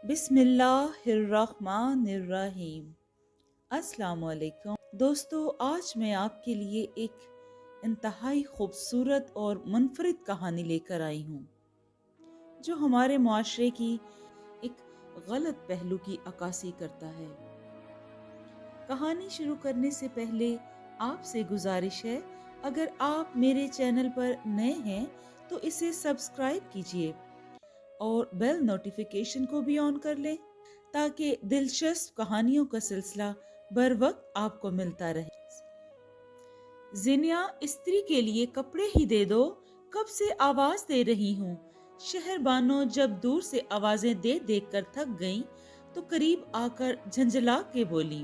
بسم اللہ الرحمن الرحیم۔ السلام علیکم دوستو، آج میں آپ کے لیے ایک انتہائی خوبصورت اور منفرد کہانی لے کر آئی ہوں جو ہمارے معاشرے کی ایک غلط پہلو کی عکاسی کرتا ہے۔ کہانی شروع کرنے سے پہلے آپ سے گزارش ہے، اگر آپ میرے چینل پر نئے ہیں تو اسے سبسکرائب کیجیے اور بیل نوٹیفیکیشن کو بھی آن کر لیں تاکہ دلچسپ کہانیوں کا سلسلہ بر وقت آپ کو ملتا رہے۔ زینیا، استری کے لیے کپڑے ہی دے دو، کب سے آواز دے رہی ہوں۔ شہر بانو جب دور سے آوازیں دیکھ کر تھک گئیں تو قریب آ کر جھنجھلا کے بولی،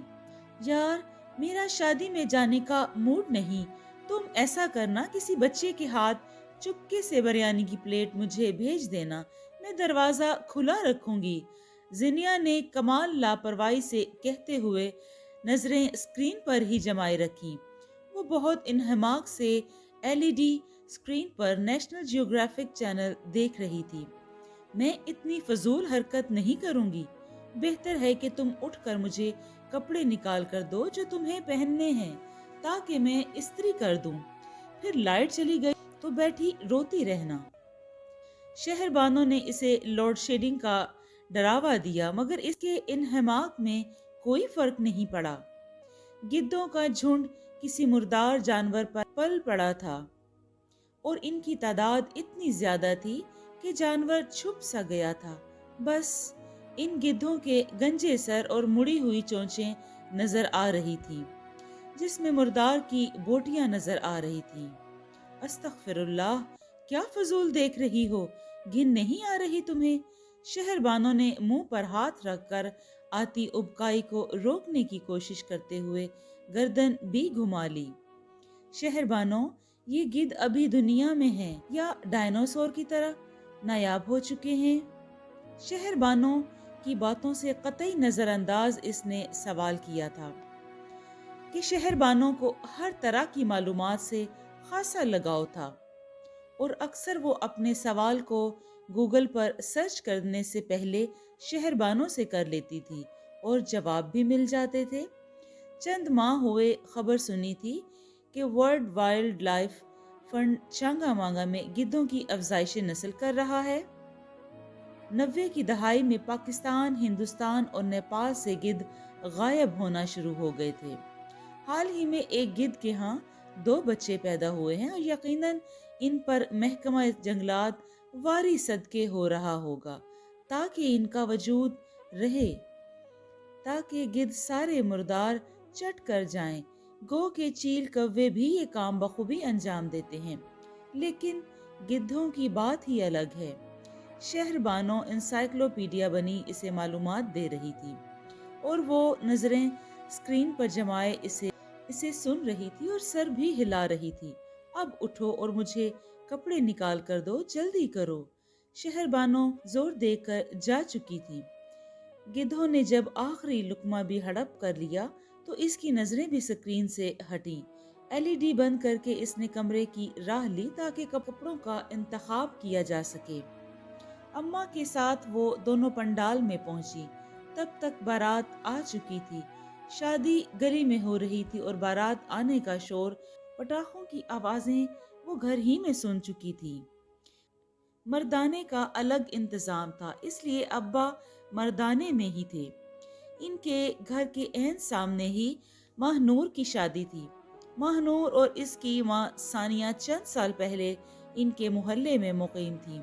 یار میرا شادی میں جانے کا موڈ نہیں، تم ایسا کرنا کسی بچے کے ہاتھ چپکے سے بریانی کی پلیٹ مجھے بھیج دینا، میں دروازہ کھلا رکھوں گی۔ زینیا نے کمال لاپرواہی سے کہتے ہوئے نظریں اسکرین پر ہی جمائے رکھی۔ وہ بہت انہماک سے LED اسکرین پر نیشنل جیوگرافک چینل دیکھ رہی تھی۔ میں اتنی فضول حرکت نہیں کروں گی، بہتر ہے کہ تم اٹھ کر مجھے کپڑے نکال کر دو جو تمہیں پہننے ہیں تاکہ میں استری کر دوں، پھر لائٹ چلی گئی تو بیٹھی روتی رہنا۔ شہر بانو نے اسے لوڈ شیڈنگ کا ڈراوا دیا، مگر اس کے انہماک میں کوئی فرق نہیں پڑا۔ گدھوں کا جھنڈ کسی مردار جانور پر پل پڑا تھا اور ان کی تعداد اتنی زیادہ تھی کہ جانور چھپ سا گیا تھا۔ بس ان گدھوں کے گنجے سر اور مڑی ہوئی چونچیں نظر آ رہی تھی جس میں مردار کی بوٹیاں نظر آ رہی تھی۔ استغفر اللہ، کیا فضول دیکھ رہی ہو، گھن نہیں آ رہی تمہیں؟ شہر بانو نے منہ پر ہاتھ رکھ کر آتی ابکائی کو روکنے کی کوشش کرتے ہوئے گردن بھی گھما لی۔ شہر بانو، یہ گدھ ابھی دنیا میں ہیں یا ڈائنوسور کی طرح نایاب ہو چکے ہیں؟ شہر بانو کی باتوں سے قطعی نظر انداز اس نے سوال کیا تھا کہ شہر بانو کو ہر طرح کی معلومات سے خاصا لگاؤ تھا اور اکثر وہ اپنے سوال کو گوگل پر سرچ کرنے سے پہلے شہر بانو سے کر لیتی تھی اور جواب بھی مل جاتے تھے۔ چند ماہ ہوئے خبر سنی تھی کہ ورلڈ وائلڈ لائف فنڈ چانگا مانگا میں گدھوں کی افزائش نسل کر رہا ہے۔ 90 کی دہائی میں پاکستان، ہندوستان اور نیپال سے گدھ غائب ہونا شروع ہو گئے تھے۔ حال ہی میں ایک گدھ کے ہاں 2 بچے پیدا ہوئے ہیں اور یقیناً ان پر محکمہ جنگلات واری صدقے ہو رہا ہوگا تاکہ ان کا وجود رہے، تاکہ گدھ سارے مردار چٹ کر جائیں۔ گو کے چیل کوے بھی یہ کام بخوبی انجام دیتے ہیں، لیکن گدھوں کی بات ہی الگ ہے۔ شہر بانو انسائکلوپیڈیا بنی اسے معلومات دے رہی تھی اور وہ نظریں اسکرین پر جمائے اسے سن رہی تھی اور سر بھی ہلا رہی تھی۔ اب اٹھو اور مجھے کپڑے نکال کر دو، جلدی کرو۔ شہر بانو زور دے کر جا چکی تھی۔ گدھوں نے جب آخری لقمہ بھی ہڑپ کر لیا تو اس کی نظریں بھی سکرین سے ہٹیں۔ LED بند کر کے اس نے کمرے کی راہ لی تاکہ کپڑوں کا انتخاب کیا جا سکے۔ اماں کے ساتھ وہ دونوں پنڈال میں پہنچی۔ تب تک بارات آ چکی تھی۔ شادی گلی میں ہو رہی تھی اور بارات آنے کا شور، پٹاخوں کی آوازیں وہ گھر ہی میں سن چکی تھی۔ مردانے کا الگ انتظام تھا، اس لیے ابا مردانے میں ہی تھے۔ ان کے گھر کے عین سامنے ہی ماہ نور کی شادی تھی۔ ماہ نور اور اس کی ماں ثانیہ چند سال پہلے ان کے محلے میں مقیم تھی۔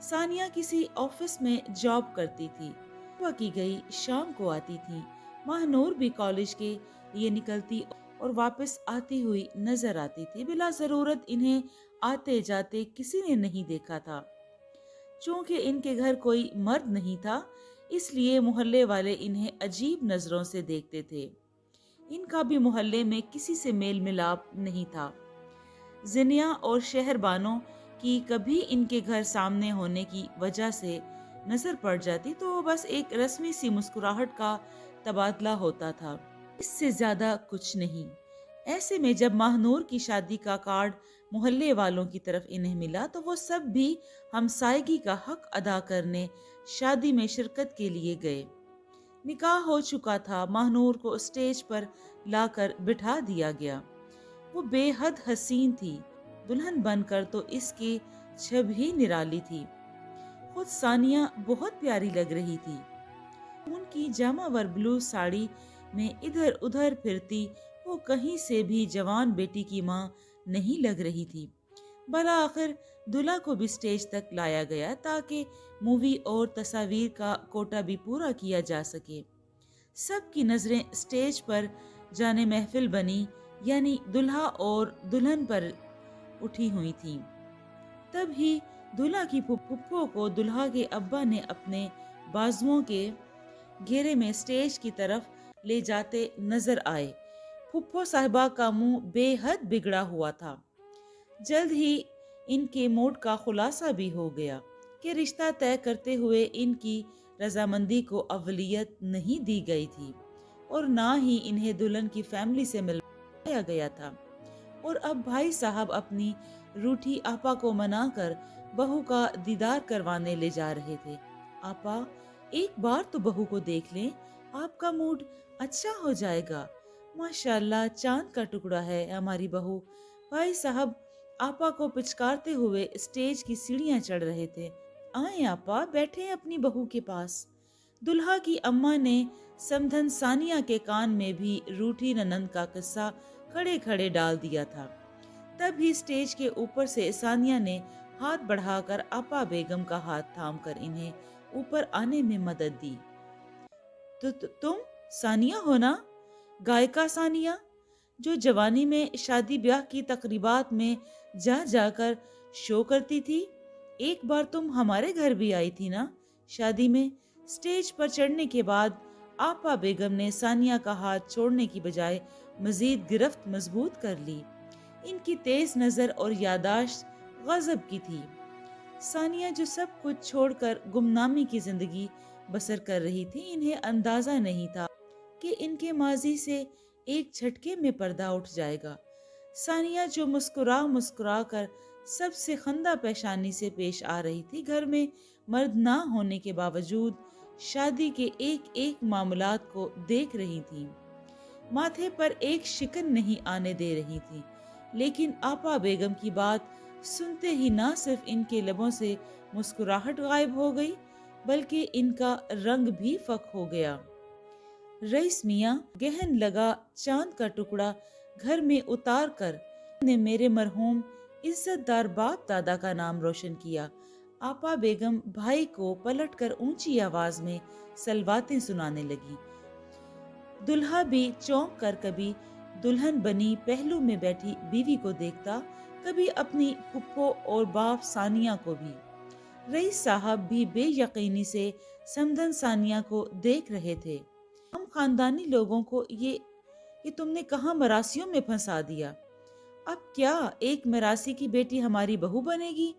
ثانیہ کسی آفس میں جاب کرتی تھی، صبح کی گئی شام کو آتی تھی۔ ماہ نور بھی کالج کے لیے نکلتی اور واپس آتی ہوئی نظر آتی تھی۔ بلا ضرورت انہیں آتے جاتے کسی نے نہیں دیکھا تھا۔ چونکہ ان کے گھر کوئی مرد نہیں تھا، اس لیے محلے والے انہیں عجیب نظروں سے دیکھتے تھے۔ ان کا بھی محلے میں کسی سے میل ملاپ نہیں تھا۔ زینیا اور شہر بانو کی کبھی ان کے گھر سامنے ہونے کی وجہ سے نظر پڑ جاتی تو بس ایک رسمی سی مسکراہٹ کا تبادلہ ہوتا تھا، اس سے زیادہ کچھ نہیں۔ ایسے میں جب ماہنور کی شادی کا کارڈ محلے والوں کی طرف انہیں ملا تو وہ سب بھی ہمسائیگی کا حق ادا کرنے شادی میں شرکت کے لیے گئے۔ نکاح ہو چکا تھا، ماہنور کو اسٹیج پر لا کر بٹھا دیا گیا۔ وہ بے حد حسین تھی، دلہن بن کر تو اس کی چھب ہی نرالی تھی۔ خود ثانیہ بہت پیاری لگ رہی تھی، ان کی جامہ ور بلو ساڑی میں ادھر ادھر پھرتی وہ کہیں سے بھی جوان بیٹی کی ماں نہیں لگ رہی تھی۔ بالآخر دلہا کو بھی سٹیج تک لایا گیا تاکہ مووی اور تصاویر کا کوٹا بھی پورا کیا جا سکے۔ سب کی نظریں سٹیج پر جانے محفل بنی یعنی دلہا اور دلہن پر اٹھی ہوئی تھیں۔ تب ہی دلہا کی پھپھو کو دلہا کے ابا نے اپنے بازوؤں کے گھیرے میں سٹیج کی طرف لے جاتے نظر آئے۔ پھپھو صاحبہ کا منہ بے حد بگڑا ہوا تھا۔ جلد ہی ان کے موڈ کا خلاصہ بھی ہو گیا کہ رشتہ طے کرتے ہوئے ان کی رضامندی کو اولویت نہیں دی گئی تھی اور نہ ہی انہیں دلہن کی فیملی سے ملوایا گیا تھا، اور اب بھائی صاحب اپنی روٹھی آپا کو منا کر بہو کا دیدار کروانے لے جا رہے تھے۔ آپا ایک بار تو بہو کو دیکھ لیں، آپ کا موڈ اچھا ہو جائے گا۔ ماشاءاللہ چاند کا ٹکڑا ہے ہماری بہو۔ بھائی صاحب آپا کو پچکارتے ہوئے اسٹیج کی سیڑھیاں چڑھ رہے تھے۔ آئیں آپا، بیٹھیں اپنی بہو کے پاس۔ دلہا کی اماں نے سمدھن ثانیہ کے کان میں بھی روٹھی ننند کا قصہ کھڑے کھڑے ڈال دیا تھا۔ تب ہی سٹیج کے اوپر سے ثانیہ نے ہاتھ بڑھا کر آپا بیگم کا ہاتھ تھام کر انہیں اوپر آنے میں مدد دی۔ تم ثانیہ ہو نا؟ گائکا ثانیہ، جو جوانی میں شادی بیاہ کی تقریبات میں جا جا کر شو کرتی تھی؟ ایک بار تم ہمارے گھر بھی آئی تھی نا شادی میں؟ سٹیج پر چڑھنے کے بعد آپا بیگم نے ثانیہ کا ہاتھ چھوڑنے کی بجائے مزید گرفت مضبوط کر لی۔ ان کی تیز نظر اور یادداشت غضب کی تھی۔ ثانیہ جو سب کچھ چھوڑ کر گمنامی کی زندگی بسر کر رہی تھی، انہیں اندازہ نہیں تھا کہ ان کے ماضی سے ایک جھٹکے میں پردہ اٹھ جائے گا۔ ثانیہ جو مسکرا مسکرا کر سب سے خندہ پیشانی سے پیش آ رہی تھی، گھر میں مرد نہ ہونے کے باوجود شادی کے ایک ایک معاملات کو دیکھ رہی تھی، ماتھے پر ایک شکن نہیں آنے دے رہی تھی۔ لیکن آپا بیگم کی بات سنتے ہی نہ صرف ان کے لبوں سے مسکراہٹ غائب ہو گئی بلکہ ان کا رنگ بھی فک ہو گیا۔ رئیس میاں، گہن لگا چاند کا ٹکڑا گھر میں اتار کر نے میرے مرحوم عزت دار باپ دادا کا نام روشن کیا۔ آپا بیگم بھائی کو پلٹ کر اونچی آواز میں سلواتیں سنانے لگی۔ دلہا بھی چونک کر کبھی دلہن بنی پہلو میں بیٹھی بیوی کو دیکھتا، کبھی اپنی پھپھو اور باپ ثانیہ کو بھی۔ رئیس صاحب بھی بے یقینی سے سمدھن ثانیہ کو دیکھ رہے تھے۔ ہم خاندانی لوگوں کو یہ تم نے کہاں مراسیوں میں پھنسا دیا؟ اب کیا ایک مراسی کی بیٹی ہماری بہو بنے گی؟